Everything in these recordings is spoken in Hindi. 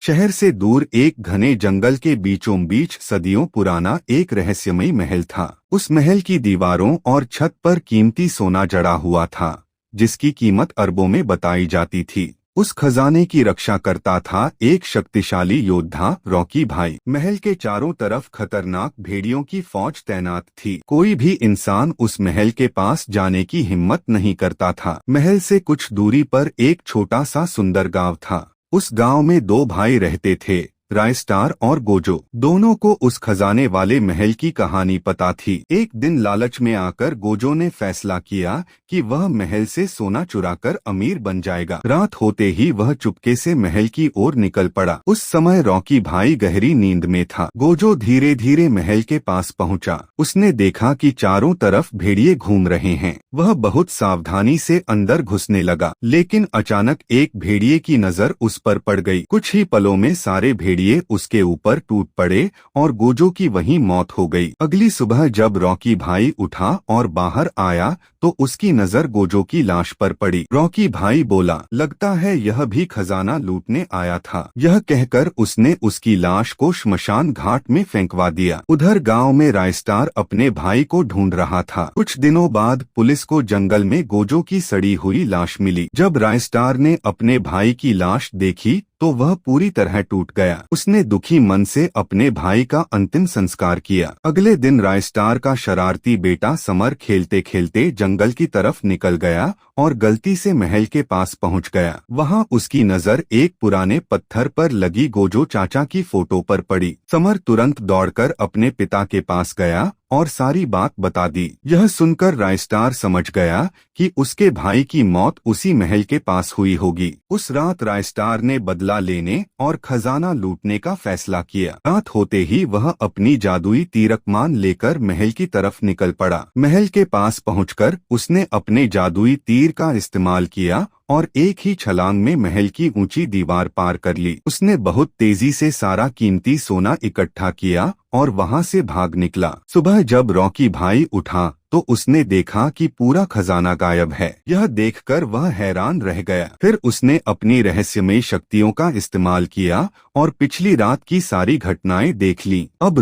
शहर से दूर एक घने जंगल के बीचों बीच सदियों पुराना एक रहस्यमयी महल था। उस महल की दीवारों और छत पर कीमती सोना जड़ा हुआ था, जिसकी कीमत अरबों में बताई जाती थी। उस खजाने की रक्षा करता था एक शक्तिशाली योद्धा, रॉकी भाई। महल के चारों तरफ खतरनाक भेड़ियों की फौज तैनात थी। कोई भी इंसान उस महल के पास जाने की हिम्मत नहीं करता था। महल से कुछ दूरी पर एक छोटा सा सुंदर गांव था। उस गांव में दो भाई रहते थे, रायस्टार और गोजो। दोनों को उस खजाने वाले महल की कहानी पता थी। एक दिन लालच में आकर गोजो ने फैसला किया कि वह महल से सोना चुराकर अमीर बन जाएगा। रात होते ही वह चुपके से महल की ओर निकल पड़ा। उस समय रॉकी भाई गहरी नींद में था। गोजो धीरे धीरे महल के पास पहुंचा। उसने देखा कि चारों तरफ भेड़िए घूम रहे हैं। वह बहुत सावधानी से अंदर घुसने लगा, लेकिन अचानक एक भेड़िए की नजर उस पर पड़ गई। कुछ ही पलों में सारे भेड़िए उसके ऊपर टूट पड़े और गोजो की वहीं मौत हो गई। अगली सुबह जब रॉकी भाई उठा और बाहर आया तो उसकी नजर गोजो की लाश पर पड़ी। रॉकी भाई बोला, लगता है यह भी खजाना लूटने आया था। यह कहकर उसने उसकी लाश को श्मशान घाट में फेंकवा दिया। उधर गांव में रायस्टार अपने भाई को ढूंढ रहा था। कुछ दिनों बाद पुलिस को जंगल में गोजो की सड़ी हुई लाश मिली। जब रायस्टार ने अपने भाई की लाश देखी तो वह पूरी तरह टूट गया। उसने दुखी मन से अपने भाई का अंतिम संस्कार किया। अगले दिन रायस्टार का शरारती बेटा समर खेलते खेलते जंगल की तरफ निकल गया और गलती से महल के पास पहुंच गया। वहां उसकी नजर एक पुराने पत्थर पर लगी गोजो चाचा की फोटो पर पड़ी। समर तुरंत दौड़कर अपने पिता के पास गया और सारी बात बता दी। यह सुनकर रायस्टार समझ गया कि उसके भाई की मौत उसी महल के पास हुई होगी। उस रात रायस्टार ने बदला लेने और खजाना लूटने का फैसला किया। रात होते ही वह अपनी जादुई तीरकमान लेकर महल की तरफ निकल पड़ा। महल के पास पहुंचकर उसने अपने जादुई तीर का इस्तेमाल किया और एक ही छलांग में महल की ऊंची दीवार पार कर ली। उसने बहुत तेजी से सारा कीमती सोना इकट्ठा किया और वहां से भाग निकला। सुबह जब रॉकी भाई उठा तो उसने देखा कि पूरा खजाना गायब है। यह देखकर वह हैरान रह गया। फिर उसने अपनी रहस्यमयी शक्तियों का इस्तेमाल किया और पिछली रात की सारी घटनाएं देख ली। अब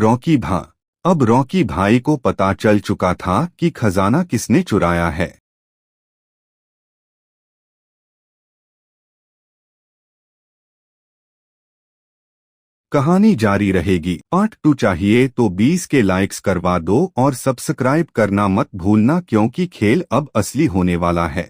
रॉकी भाई को पता चल चुका था कि खजाना किसने चुराया है। कहानी जारी रहेगी। पार्ट 2 चाहिए तो 20 के लाइक्स करवा दो और सब्सक्राइब करना मत भूलना, क्योंकि खेल अब असली होने वाला है।